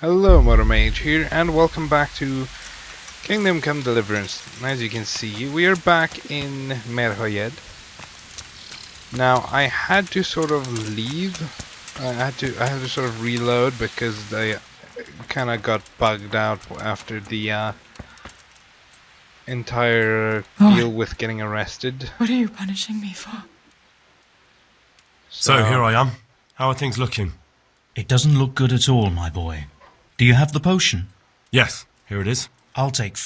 Hello, Merhojed here, and welcome back to Kingdom Come Deliverance. As you can see, we are back in Merhojed. Now, I had to sort of leave. I had to sort of reload because they kind of got bugged out after the entire deal with getting arrested. What are you punishing me for? So here I am. How are things looking? It doesn't look good at all, my boy. Do you have the potion? Yes, here it is. I'll take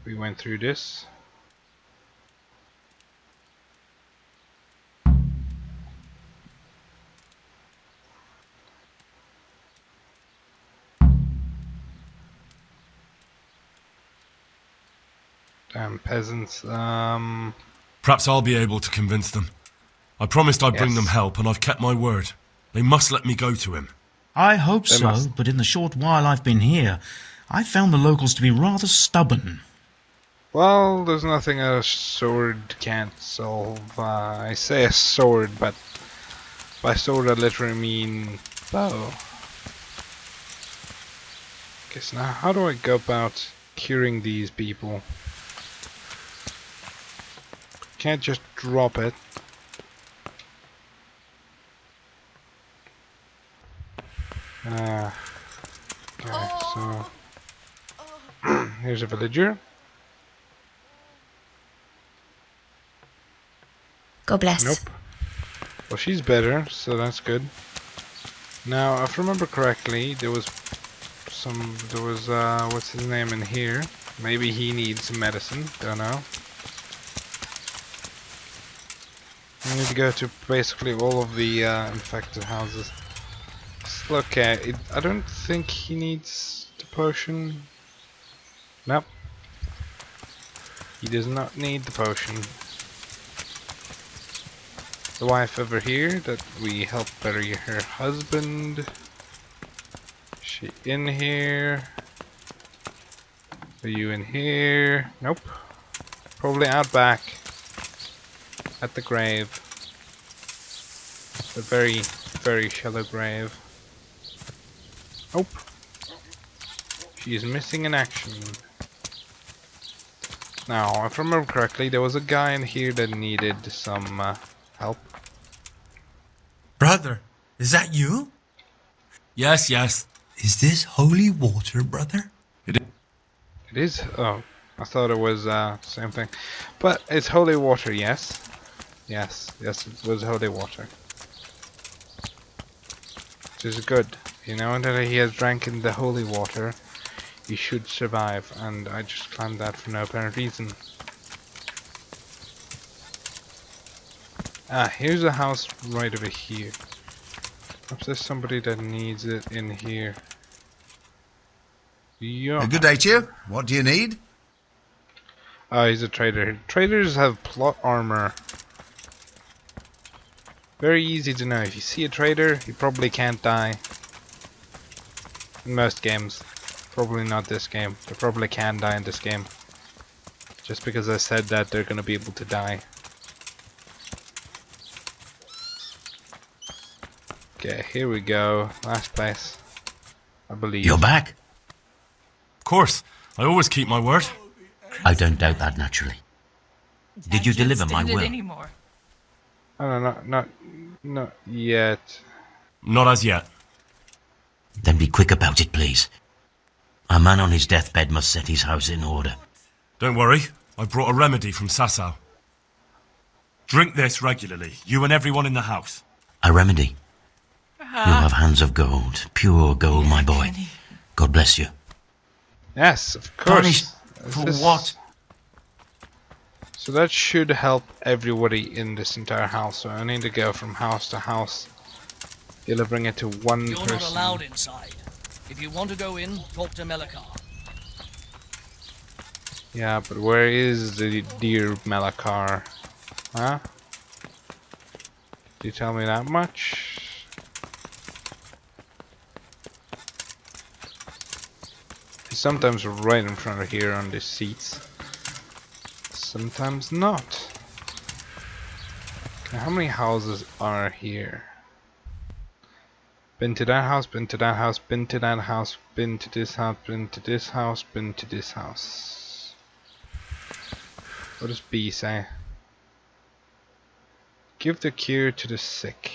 we went through this. Damn peasants. Perhaps I'll be able to convince them. I promised I'd bring them help, and I've kept my word. They must let me go to him. I hope They so, must. but in the short while I've been here, I've found the locals to be rather stubborn. Well, there's nothing a sword can't solve. I say a sword, but by sword I literally mean bow. Okay, so now how do I go about curing these people? Can't just drop it. Okay, so here's a villager. God bless. Nope. Well, she's better, so that's good. Now, if I remember correctly, there was what's his name in here? Maybe he needs some medicine, don't know. I need to go to basically all of the infected houses. Just look at it. I don't think he needs the potion. Nope. He does not need the potion. The wife over here that we help bury her husband. She in here? Are you in here? Nope. Probably out back at the grave. A very, very shallow grave. Nope. She is missing in action. Now, if I remember correctly, there was a guy in here that needed some help. Brother, is that you? Yes. Is this holy water, brother? It is? Oh, I thought it was same thing. But it's holy water, yes. Yes, it was holy water. Which is good. You know that he has drank in the holy water, he should survive, and I just climbed that for no apparent reason. Ah, here's a house right over here. Perhaps there's somebody that needs it in here. Yeah. Good day to you. What do you need? Oh, he's a trader. Traders have plot armor. Very easy to know. If you see a trader, you probably can't die. In most games. Probably not this game. They probably can die in this game. Just because I said that, they're gonna be able to die. Okay, here we go. Last place. I believe. You're back? Of course. I always keep my word. I don't doubt that, naturally. Did you deliver my will? Anymore. Oh, no, not yet. Not as yet. Then be quick about it, please. A man on his deathbed must set his house in order. Don't worry. I brought a remedy from Sasau. Drink this regularly, you and everyone in the house. A remedy? You have hands of gold, pure gold, my boy. God bless you. Yes, of course. Punished for what? So that should help everybody in this entire house. So I need to go from house to house, delivering it to one You're person. not allowed inside. If you want to go in, talk to Melakar. Yeah, but where is the dear Melakar? Huh? Did you tell me that much? He's sometimes right in front of here on the seats. Sometimes not. Okay, how many houses are here? Been to that house, been to that house, been to that house, been to this house, been to this house, been to this house. What does B say? Give the cure to the sick.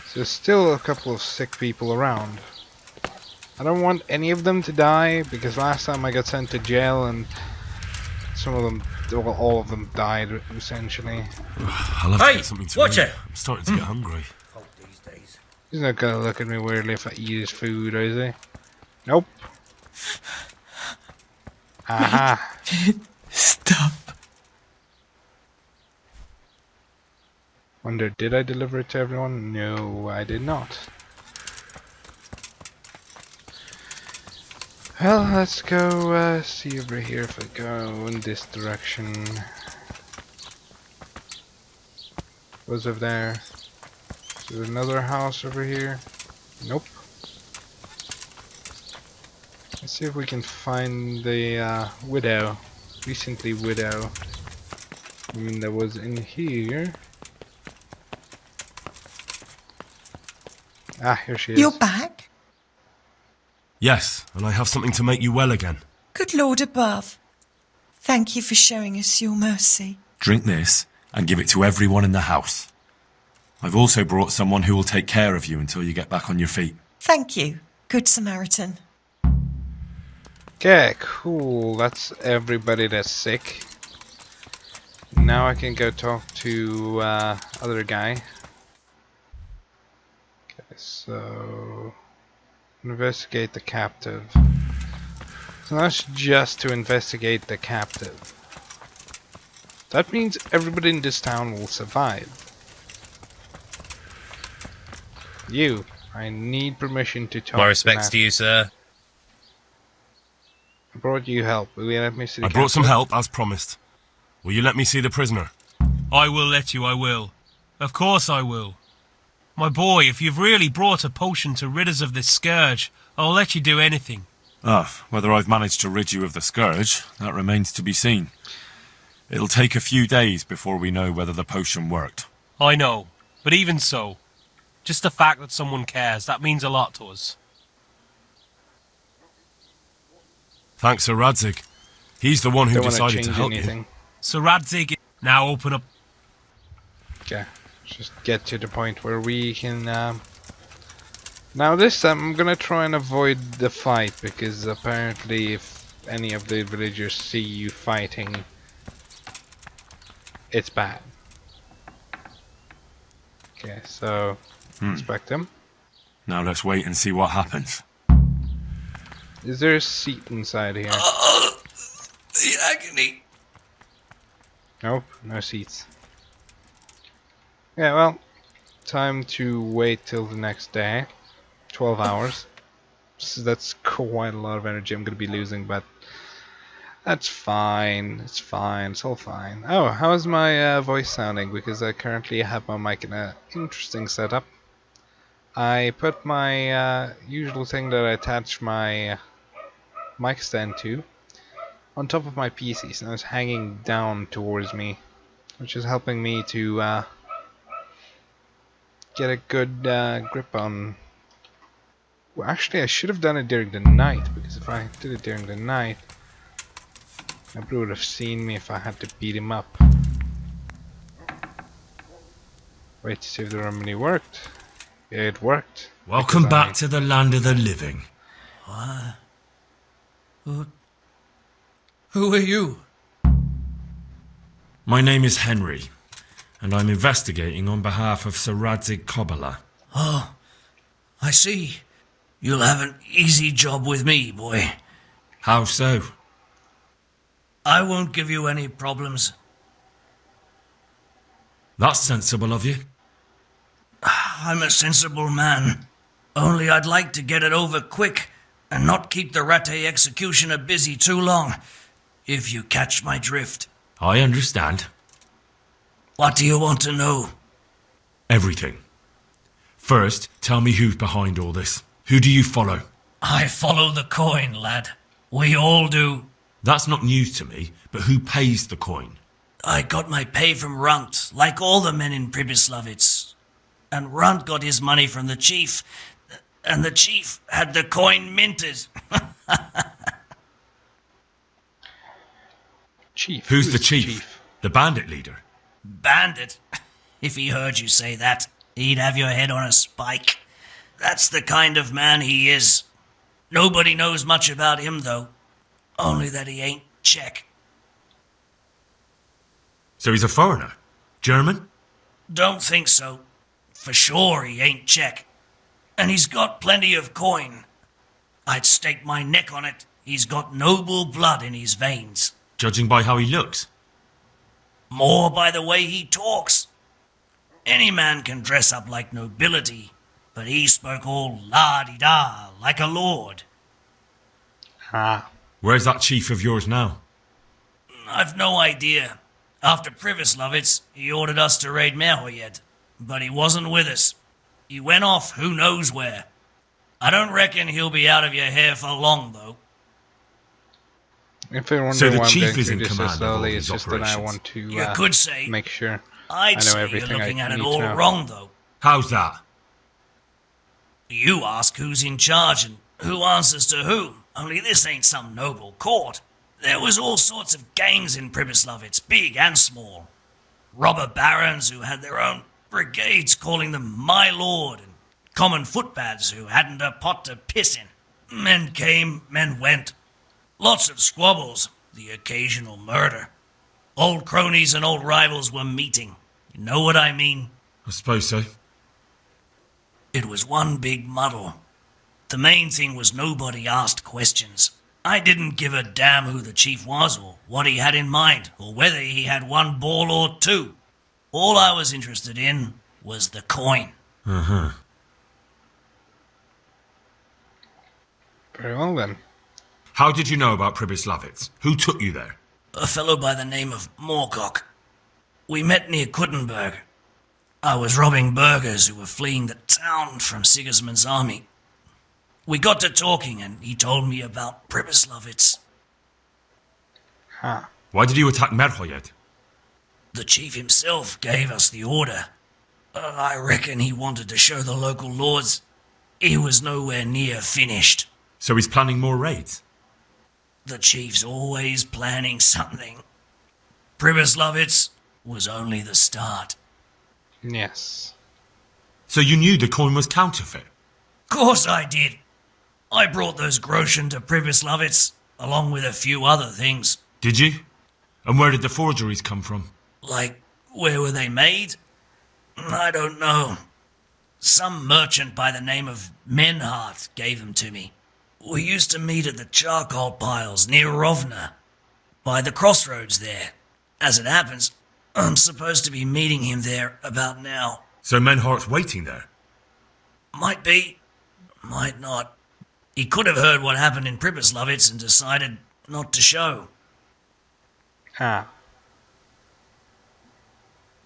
So there's still a couple of sick people around. I don't want any of them to die, because last time I got sent to jail and some of them, well, all of them died, essentially. I'll have to get something to watch eat. it! I'm starting to get hungry. He's not gonna look at me weirdly if I eat his food, is he? Nope. Aha. Stop. Wonder, did I deliver it to everyone? No, I did not. Well, let's go see over here if I go in this direction. What's over there? Is there another house over here? Nope. Let's see if we can find the widow. Recently widow. I mean, that was in here. Ah, here she is. You're back? Yes, and I have something to make you well again. Good Lord above. Thank you for showing us your mercy. Drink this and give it to everyone in the house. I've also brought someone who will take care of you until you get back on your feet. Thank you, Good Samaritan. Okay, cool. That's everybody that's sick. Now I can go talk to other guy. Okay, so investigate the captive. So that's just to investigate the captive. That means everybody in this town will survive. You, I need permission to talk. My respects to you, sir. I brought you help. Will you let me see the I brought some captive? help, as promised. Will you let me see the prisoner? I will let you, I will. Of course I will. My boy, if you've really brought a potion to rid us of this scourge, I'll let you do anything. Whether I've managed to rid you of the scourge, that remains to be seen. It'll take a few days before we know whether the potion worked. I know, but even so, just the fact that someone cares, that means a lot to us. Thanks, Sir Radzig. He's the one who Don't wanna decided change to help anything. you. Sir Radzig, now open up. Okay, just get to the point where we can. Now this time I'm gonna try and avoid the fight, because apparently if any of the villagers see you fighting, it's bad. Okay, so inspect them. Now let's wait and see what happens. Is there a seat inside here? The agony. Nope, no seats. Yeah, well, time to wait till the next day. 12 hours. So that's quite a lot of energy I'm going to be losing, but that's fine. It's fine. It's all fine. Oh, how is my voice sounding? Because I currently have my mic in an interesting setup. I put my usual thing that I attach my mic stand to on top of my PC, so it's hanging down towards me, which is helping me to get a good grip on. Well, actually, I should have done it during the night, because if I did it during the night, nobody would have seen me if I had to beat him up. Wait to see if the remedy worked. Yeah, it worked. Welcome because back to the land of the living. Who are you? My name is Henry, and I'm investigating on behalf of Sir Radzig Kobbala. Oh, I see. You'll have an easy job with me, boy. How so? I won't give you any problems. That's sensible of you. I'm a sensible man. Only I'd like to get it over quick and not keep the Rattay executioner busy too long, if you catch my drift. I understand. What do you want to know? Everything. First, tell me who's behind all this. Who do you follow? I follow the coin, lad. We all do. That's not news to me, but who pays the coin? I got my pay from Runt, like all the men in Pribyslavitz. and Runt got his money from the chief, and the chief had the coin minted. Chief. Who's the chief? The bandit leader? Bandit? If he heard you say that, he'd have your head on a spike. That's the kind of man he is. Nobody knows much about him, though. Only that he ain't Czech. So he's a foreigner? German? Don't think so. For sure he ain't Czech. And he's got plenty of coin. I'd stake my neck on it. He's got noble blood in his veins. Judging by how he looks? More by the way he talks. Any man can dress up like nobility, but he spoke all la-di-da, like a lord. Ah. Where's that chief of yours now? I've no idea. After Privislavitz, he ordered us to raid Merhojed, but he wasn't with us. He went off who knows where. I don't reckon he'll be out of your hair for long, though. If you're So wondering the why I'm chief going is through in this so command of all slowly, these it's just that I operations. want to You could say. make sure I'd I know say you're everything looking I at it need all to know. wrong, though. How's that? You ask who's in charge and who answers to whom. Only this ain't some noble court. There was all sorts of gangs in Privislavitz, big and small. Robber barons who had their own brigades calling them my lord, and common footpads who hadn't a pot to piss in. Men came, men went. Lots of squabbles, the occasional murder. Old cronies and old rivals were meeting. You know what I mean? I suppose so. It was one big muddle. The main thing was nobody asked questions. I didn't give a damn who the chief was or what he had in mind or whether he had one ball or two. All I was interested in was the coin. Uh-huh. Very well then. How did you know about Privislavitz? Who took you there? A fellow by the name of Moorcock. We met near Kuttenberg. I was robbing burghers who were fleeing the town from Sigismund's army. We got to talking and he told me about Privislavitz. Huh. Why did you attack Merhojed? The chief himself gave us the order. I reckon he wanted to show the local lords he was nowhere near finished. So he's planning more raids? The chief's always planning something. Privislavitz was only the start. Yes. So you knew the coin was counterfeit? Course I did. I brought those groschen to Privislavitz, along with a few other things. Did you? And where did the forgeries come from? Like, where were they made? I don't know. Some merchant by the name of Menhart gave them to me. We used to meet at the charcoal piles near Rovna, by the crossroads there. As it happens, I'm supposed to be meeting him there about now. So Menhart's waiting there? Might be, might not. He could have heard what happened in Privislavitz and decided not to show. Ah.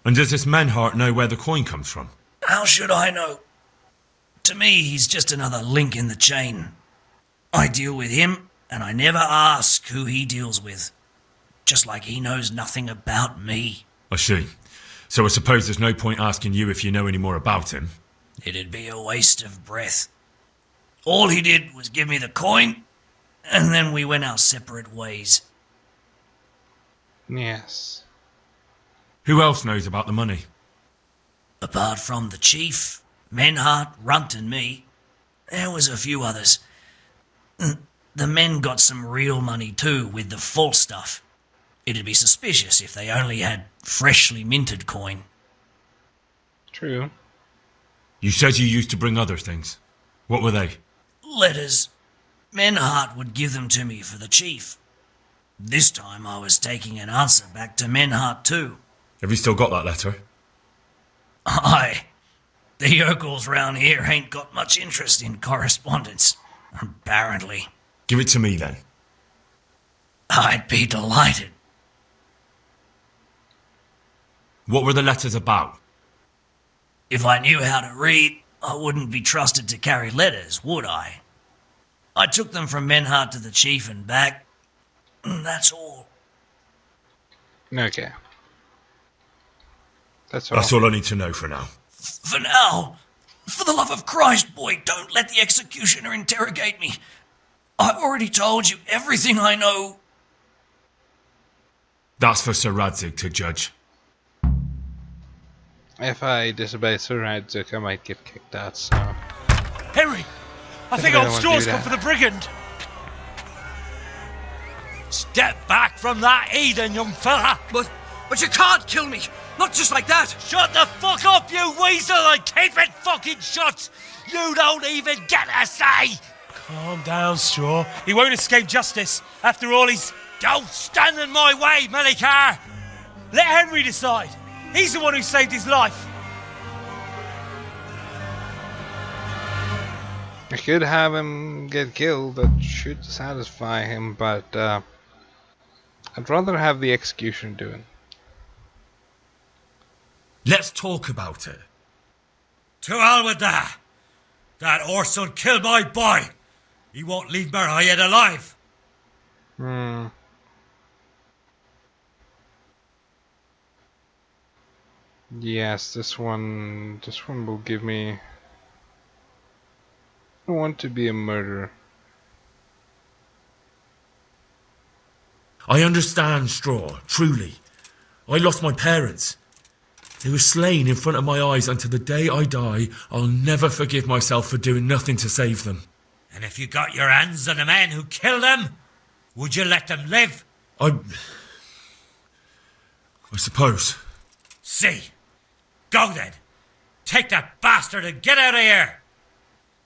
And does this Menhart know where the coin comes from? How should I know? To me, he's just another link in the chain. I deal with him, and I never ask who he deals with. Just like he knows nothing about me. I see. So I suppose there's no point asking you if you know any more about him. It'd be a waste of breath. All he did was give me the coin, and then we went our separate ways. Yes. Who else knows about the money? Apart from the chief, Menhart, Runt and me, there was a few others. The men got some real money too with the false stuff. It'd be suspicious if they only had freshly minted coin. True. You said you used to bring other things. What were they? Letters. Menhart would give them to me for the chief. This time I was taking an answer back to Menhart too. Have you still got that letter? Aye. The yokels round here ain't got much interest in correspondence, apparently. Give it to me then. I'd be delighted. What were the letters about? If I knew how to read, I wouldn't be trusted to carry letters, would I? I took them from Menhart to the chief and back. That's all. Okay. That's all. That's all I need to know for now. For now, for the love of Christ, boy, don't let the executioner interrogate me. I already told you everything I know. That's for Sir Radzig to judge. If I disobey Sir Radzig, I might get kicked out, so... Henry! I think I old don't want to Straw's do come that. for the brigand! Step back from that heathen, young fella! But you can't kill me! Not just like that! Shut the fuck up, you weasel, and keep it fucking shut! You don't even get a say! Calm down, Straw. He won't escape justice. After all, he's... Don't stand in my way, Melikar! Let Henry decide. He's the one who saved his life. I could have him get killed, that should satisfy him, but I'd rather have the execution do it. Let's talk about it. To hell with that! That Orson killed my boy! He won't leave Merhojed alive! Yes, this one will give me... I don't want to be a murderer. I understand, Straw, truly. I lost my parents. They were slain in front of my eyes, and to the day I die, I'll never forgive myself for doing nothing to save them. And if you got your hands on the men who killed them, would you let them live? I suppose. See. Go then. Take that bastard and get out of here.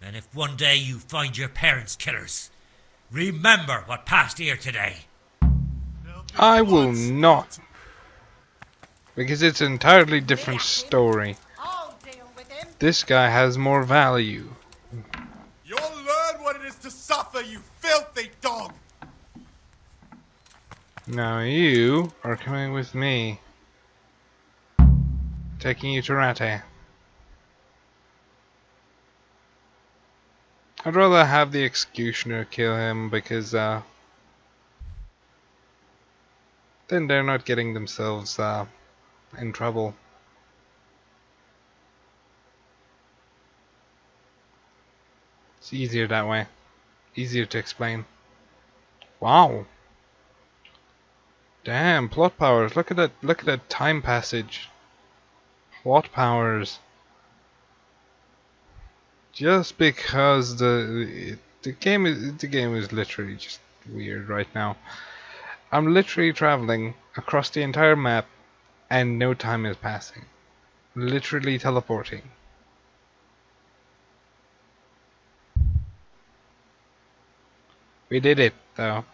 And if one day you find your parents' killers, remember what passed here today. I will not. Because it's an entirely different story. This guy has more value. You'll learn what it is to suffer, you filthy dog! Now you are coming with me. Taking you to Rate. I'd rather have the executioner kill him because then they're not getting themselves in trouble. It's easier that way. Easier to explain. Wow. Damn, plot powers. Look at that time passage. Plot powers. Just because the game is literally just weird right now. I'm literally traveling across the entire map and no time is passing. Literally teleporting. We did it though.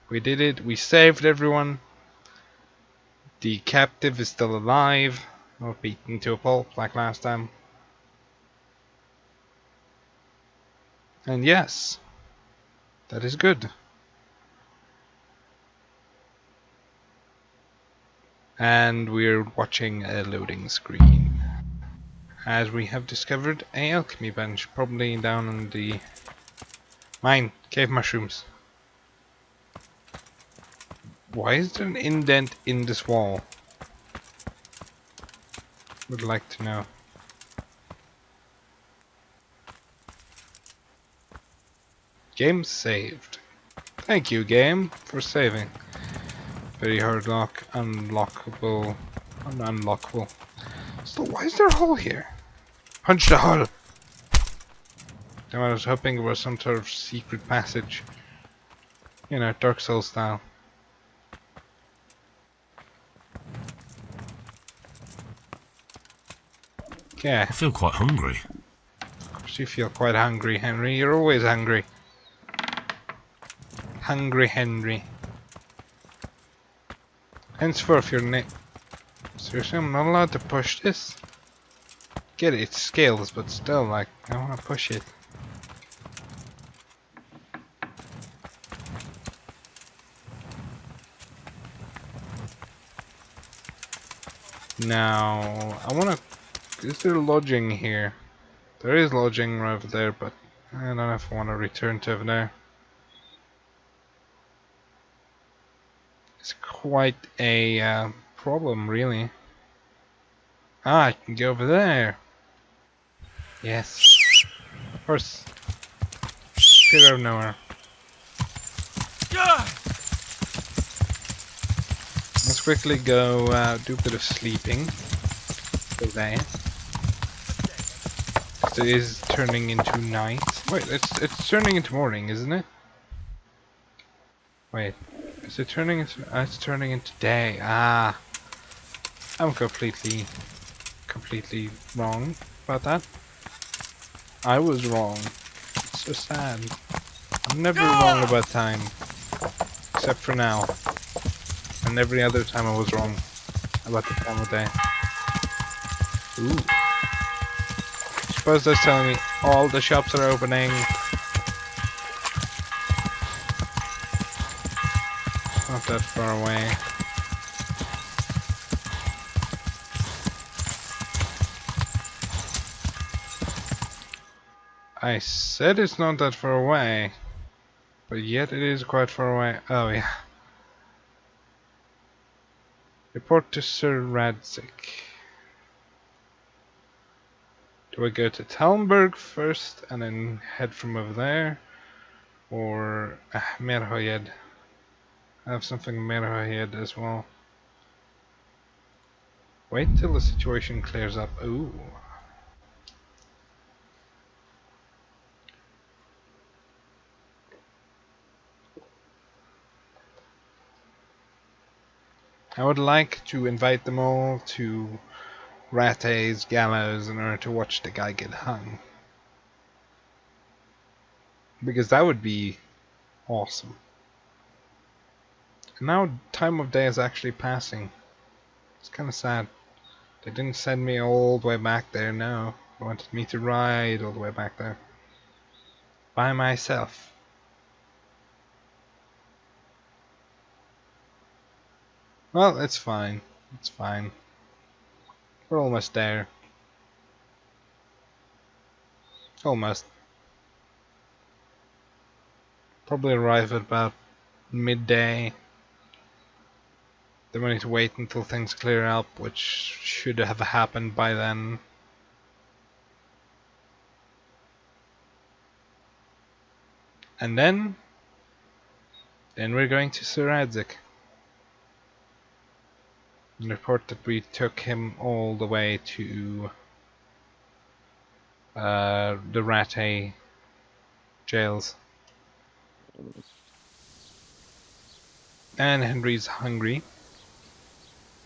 We did it. We saved everyone. The captive is still alive. Not beaten to a pulp like last time. And yes, that is good. And we're watching a loading screen. As we have discovered a alchemy bench, probably down in the mine, cave mushrooms. Why is there an indent in this wall? Would like to know. Game saved. Thank you, game, for saving. Very hard lock, unlockable, unlockable. So why is there a hole here? Punch the hole! Damn, I was hoping it was some sort of secret passage. You know, Dark Souls style. Yeah. I feel quite hungry. Of course you feel quite hungry, Henry. You're always hungry. Hungry Henry. Henceforth your name. Seriously, I'm not allowed to push this? Get it, it's scales, but still, like, I wanna push it. Now, I wanna... Is there lodging here? There is lodging right over there, but I don't know if I wanna return to over there. It's quite a problem, really. Ah, I can go over there. Yes. Horse. Get out of nowhere. Let's quickly go do a bit of sleeping. Today. It is turning into night. Wait, it's turning into morning, isn't it? Wait, is it turning into? It's turning into day. Ah, I'm completely wrong about that. I was wrong. It's so sad. I'm never wrong about time, except for now. And every other time I was wrong about the time of day. Ooh. Suppose that's telling me all the shops are opening. Not that far away. I said it's not that far away, but yet it is quite far away. Oh yeah. Report to Sir Radzig. Do I go to Talmberg first and then head from over there? Or Merhojed? I have something Merhojed as well. Wait till the situation clears up. Ooh. I would like to invite them all to Rate's gallows in order to watch the guy get hung. Because that would be awesome. And now time of day is actually passing. It's kind of sad. They didn't send me all the way back there, no. They wanted me to ride all the way back there. By myself. Well, it's fine. It's fine. We're almost there. Almost. Probably arrive at about midday. Then we need to wait until things clear up, which should have happened by then. And then we're going to Sir Radzig. And report that we took him all the way to the Rate jails. And Henry's hungry.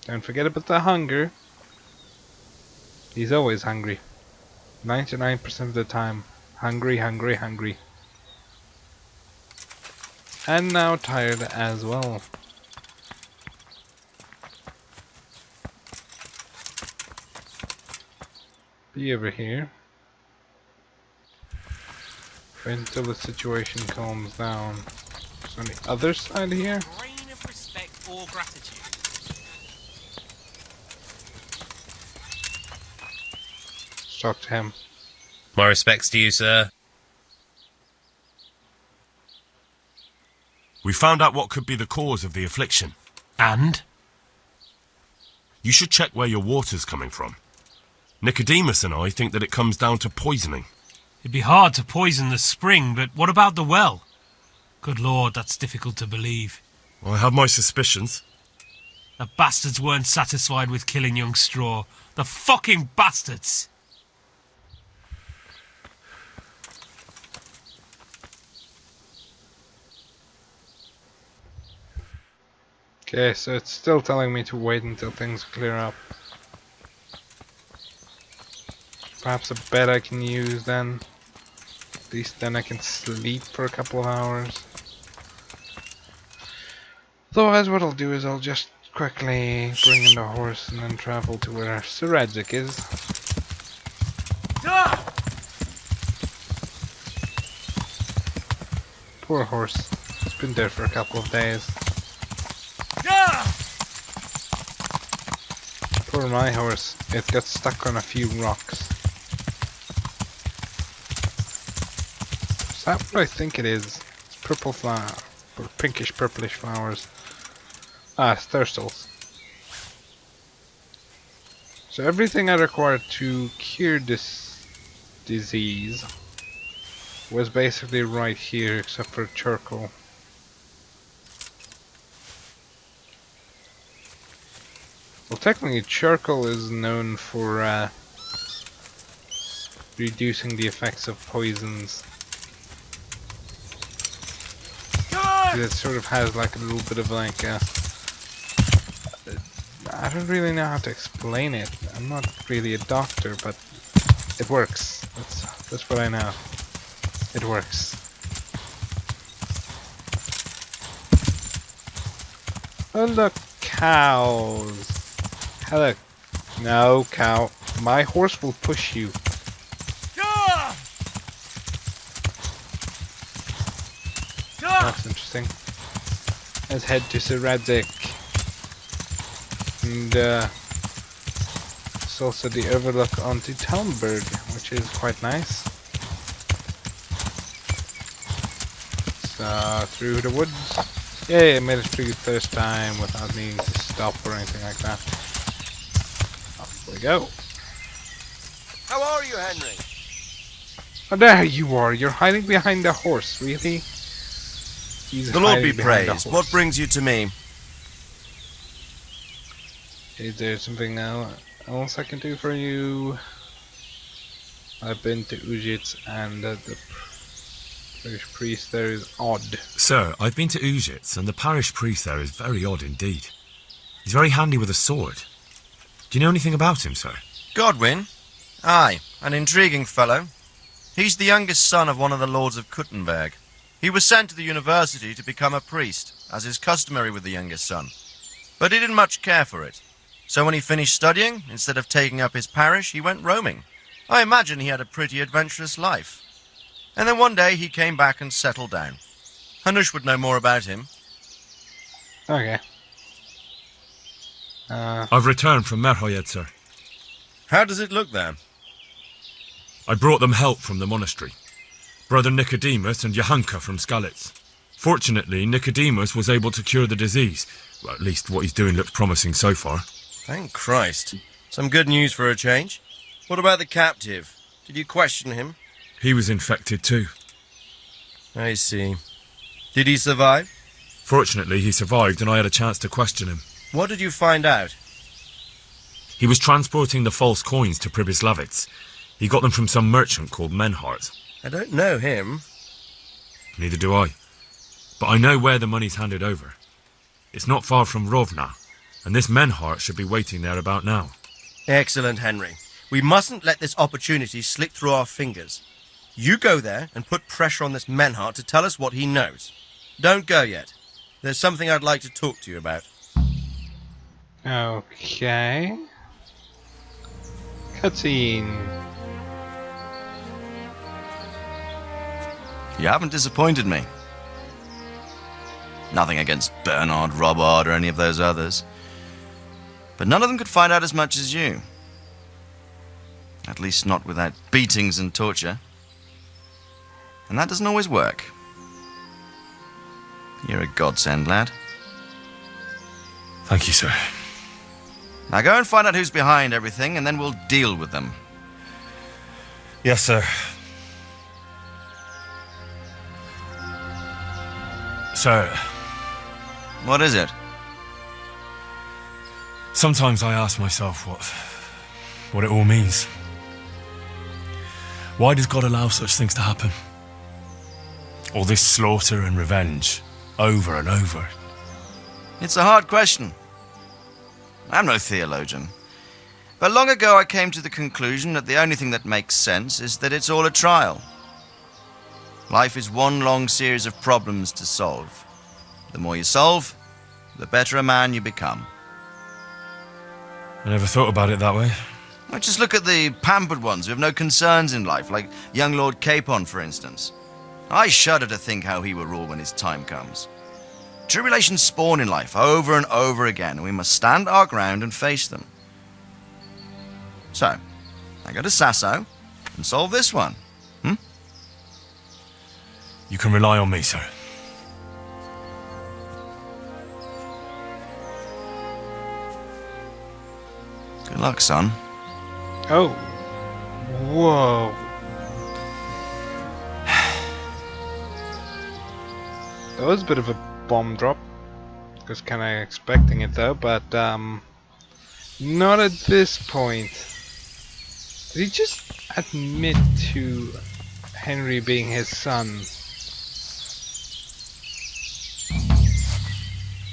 Don't forget about the hunger. He's always hungry. 99% of the time. Hungry, hungry, hungry. And now tired as well. Be over here. Wait until the situation calms down. So on the other side here? Reign of respect or gratitude. Let's talk to him. My respects to you, sir. We found out what could be the cause of the affliction. And? You should check where your water's coming from. Nicodemus and I think that it comes down to poisoning. It'd be hard to poison the spring, but what about the well? Good Lord, that's difficult to believe. I have my suspicions. The bastards weren't satisfied with killing young Straw. The fucking bastards! Okay, so it's still telling me to wait until things clear up. Perhaps a bed I can use then. At least then I can sleep for a couple of hours. Otherwise what I'll do is I'll just quickly bring in the horse and then travel to where Sir Radzig is. Poor horse. It's been there for a couple of days. Poor my horse. It got stuck on a few rocks. Is that what I think it is? It's purple flower. Or pinkish purplish flowers. Ah, it's thistles. So everything I require to cure this disease was basically right here, except for charcoal. Well, technically, charcoal is known for reducing the effects of poisons. It sort of has like a little bit of like I don't really know how to explain it. I'm not really a doctor, but it works. That's what I know. It works. Oh look, cows. Hello. No, cow. My horse will push you. That's interesting. Let's head to Sir Radzig. And it's also the overlook onto Talmberg, which is quite nice. So, through the woods. Yay, I made it through the first time without needing to stop or anything like that. Off we go. How are you, Henry? Oh, there you are. You're hiding behind the horse, really? He's The Lord be hiding behind the praised. horse. What brings you to me? Is there something else I can do for you? I've been to Ujits and the parish priest there is odd. Sir, I've been to Ujits and the parish priest there is very odd indeed. He's very handy with a sword. Do you know anything about him, sir? Godwin? Aye, an intriguing fellow. He's the youngest son of one of the lords of Kuttenberg. He was sent to the university to become a priest, as is customary with the youngest son. But he didn't much care for it. So when he finished studying, instead of taking up his parish, he went roaming. I imagine he had a pretty adventurous life. And then one day he came back and settled down. Hanush would know more about him. Okay. I've returned from Merhojed, sir. How does it look there? I brought them help from the monastery. Brother Nicodemus and Johanka from Skalitz. Fortunately, Nicodemus was able to cure the disease. Well, at least what he's doing looks promising so far. Thank Christ. Some good news for a change. What about the captive? Did you question him? He was infected too. I see. Did he survive? Fortunately, he survived and I had a chance to question him. What did you find out? He was transporting the false coins to Pribyslavitz. He got them from some merchant called Menhart. I don't know him. Neither do I. But I know where the money's handed over. It's not far from Rovna, and this Menhart should be waiting there about now. Excellent, Henry. We mustn't let this opportunity slip through our fingers. You go there and put pressure on this Menhart to tell us what he knows. Don't go yet. There's something I'd like to talk to you about. Okay. Cutscene. You haven't disappointed me. Nothing against Bernard, Robard, or any of those others. But none of them could find out as much as you. At least not without beatings and torture. And that doesn't always work. You're a godsend, lad. Thank you, sir. Now go and find out who's behind everything, and then we'll deal with them. Yes, sir. Sir. What is it? Sometimes I ask myself what it all means. Why does God allow such things to happen? All this slaughter and revenge, over and over. It's a hard question. I'm no theologian. But long ago I came to the conclusion that the only thing that makes sense is that it's all a trial. Life is one long series of problems to solve. The more you solve, the better a man you become. I never thought about it that way. Well, just look at the pampered ones who have no concerns in life, like young Lord Capon, for instance. I shudder to think how he will rule when his time comes. Tribulations spawn in life over and over again, and we must stand our ground and face them. So, I go to Sasso and solve this one. You can rely on me, sir. Good luck, son. Oh. Whoa. That was a bit of a bomb drop. I was kind of expecting it though, but not at this point. Did he just admit to Henry being his son?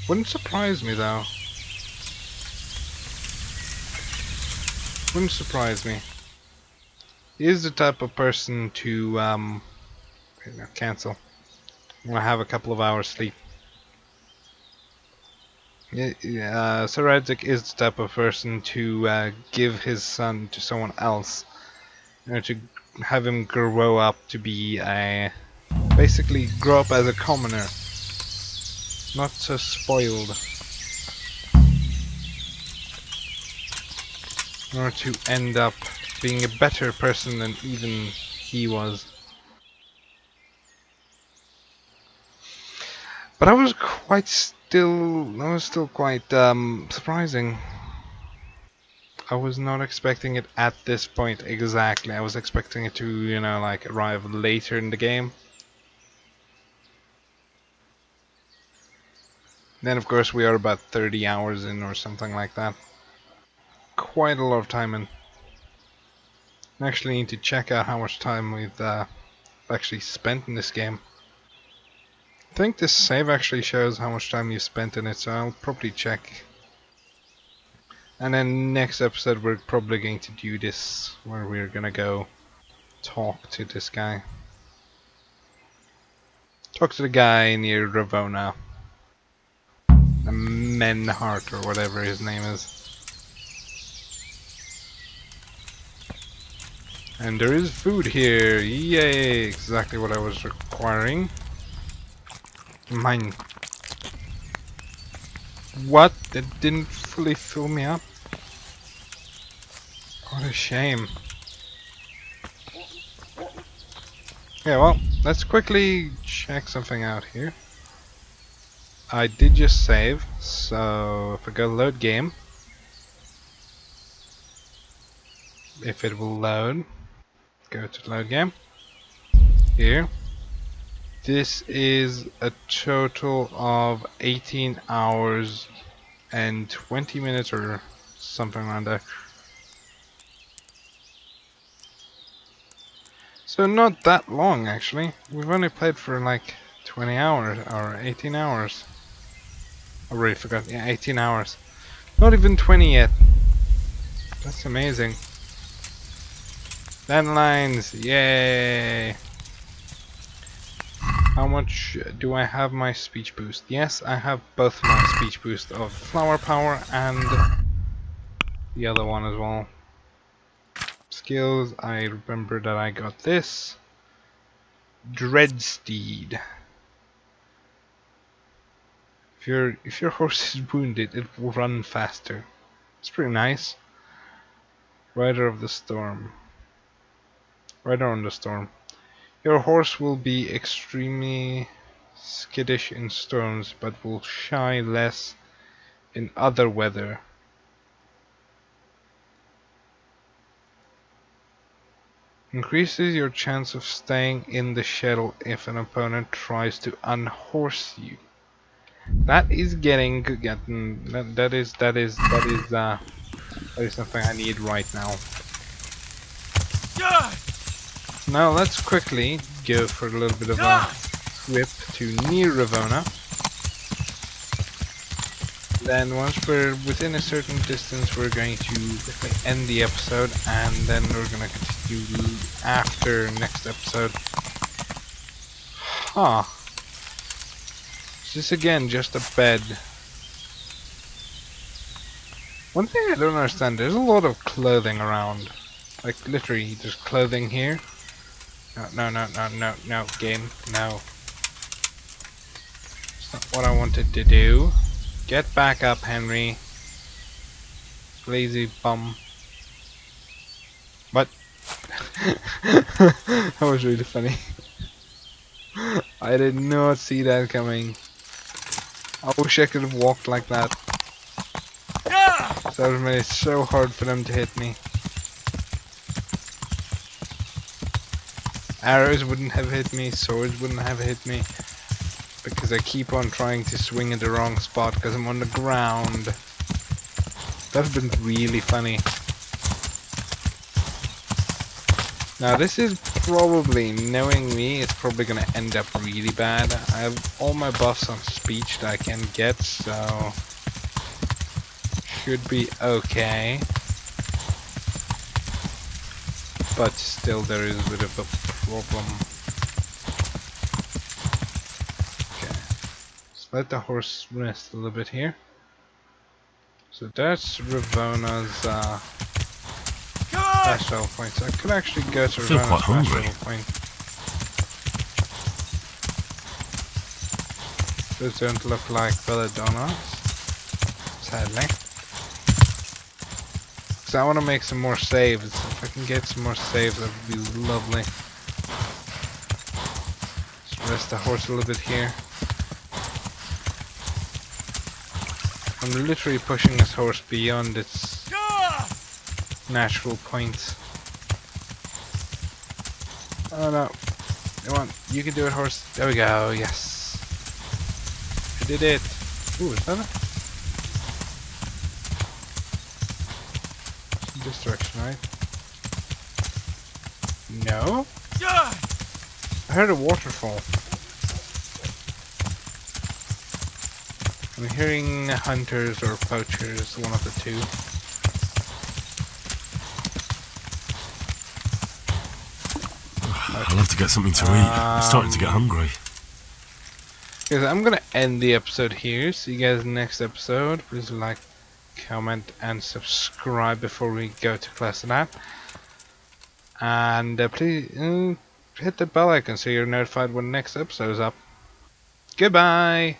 Wouldn't surprise me though. Wouldn't surprise me. He is the type of person to cancel. I'm gonna have a couple of hours sleep. Sir Radzig is the type of person to give his son to someone else, to have him grow up to be basically grow up as a commoner, not so spoiled, in order to end up being a better person than even he was. But I was still quite surprising. I was not expecting it at this point exactly. I was expecting it to, like arrive later in the game. Then of course we are about 30 hours in or something like that. Quite a lot of time in. I actually need to check out how much time we've actually spent in this game. I think this save actually shows how much time you spent in it, so I'll probably check. And then next episode we're probably going to do this, where we're gonna go talk to this guy. Talk to the guy near Ravona. Menhart or whatever his name is. And there is food here, yay! Exactly what I was requiring. Mine. What? It didn't fully fill me up? What a shame. Yeah, well, let's quickly check something out here. I did just save, so if I go load game, if it will load, go to load game, here. This is a total of 18 hours and 20 minutes or something around there. So not that long actually. We've only played for like 20 hours or 18 hours. I already forgot. Yeah, 18 hours. Not even 20 yet. That's amazing. Landlines, yay! How much do I have my speech boost? Yes, I have both my speech boost of flower power and the other one as well. Skills, I remember that I got this. Dreadsteed. If your horse is wounded, it will run faster. It's pretty nice. Rider of the Storm. Rider on the Storm. Your horse will be extremely skittish in storms, but will shy less in other weather. Increases your chance of staying in the shell if an opponent tries to unhorse you. That is that is something I need right now. Now let's quickly go for a little bit of a trip to near Ravona. Then once we're within a certain distance, we're going to end the episode, and then we're going to continue after next episode. Huh. Is this again just a bed? One thing I don't understand, there's a lot of clothing around. Like literally, there's clothing here. No, game, no. It's not what I wanted to do. Get back up, Henry. Lazy bum. What? That was really funny. I did not see that coming. I wish I could have walked like that. That would have made it so hard for them to hit me. Arrows wouldn't have hit me, swords wouldn't have hit me, because Because I keep on trying to swing in the wrong spot because I'm on the ground. That's been really funny. Now this is probably, knowing me, it's probably gonna end up really bad. I have all my buffs on speech that I can get, so should be okay. But still there is a bit of a problem. Okay. Let's let the horse rest a little bit here. So that's Ravona's fast travel point. So I could actually go to feel Ravona's quite fast hungry. travel point. Those don't look like belladonnas, sadly. So I want to make some more saves. If I can get some more saves, that would be lovely. Just rest the horse a little bit here. I'm literally pushing this horse beyond its natural points. Oh no. Come on, you can do it, horse. There we go, yes. I did it. Ooh, is that it? This direction, right? No? I heard a waterfall. I'm hearing hunters or poachers, one of the two. I'll have to get something to eat. I'm starting to get hungry. Guys, I'm gonna end the episode here. See you guys next episode. Please like, comment, and subscribe before we go to class of that. And please hit the bell icon so you're notified when the next episode is up. Goodbye!